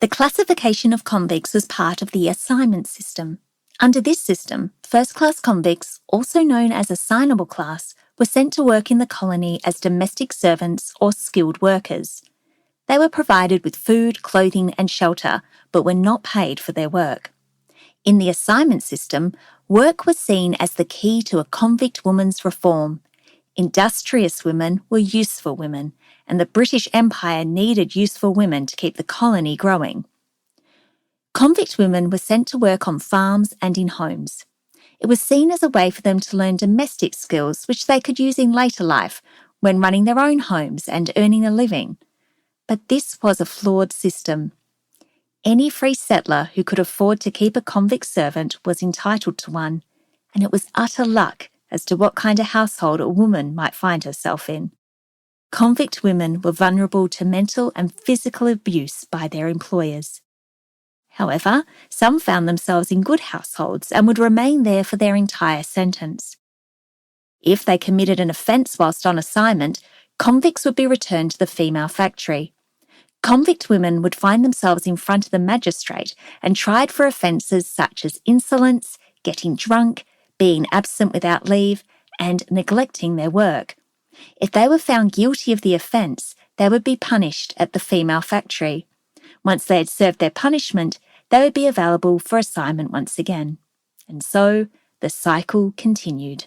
The classification of convicts was part of the assignment system. Under this system, first-class convicts, also known as assignable class, were sent to work in the colony as domestic servants or skilled workers. They were provided with food, clothing and shelter, but were not paid for their work. In the assignment system, work was seen as the key to a convict woman's reform. Industrious women were useful women, and the British Empire needed useful women to keep the colony growing. Convict women were sent to work on farms and in homes. It was seen as a way for them to learn domestic skills which they could use in later life when running their own homes and earning a living. But this was a flawed system. Any free settler who could afford to keep a convict servant was entitled to one, and it was utter luck as to what kind of household a woman might find herself in. Convict women were vulnerable to mental and physical abuse by their employers. However, some found themselves in good households and would remain there for their entire sentence. If they committed an offence whilst on assignment, convicts would be returned to the female factory. Convict women would find themselves in front of the magistrate and tried for offences such as insolence, getting drunk, being absent without leave, and neglecting their work. If they were found guilty of the offence, they would be punished at the female factory. Once they had served their punishment, they would be available for assignment once again. And so the cycle continued.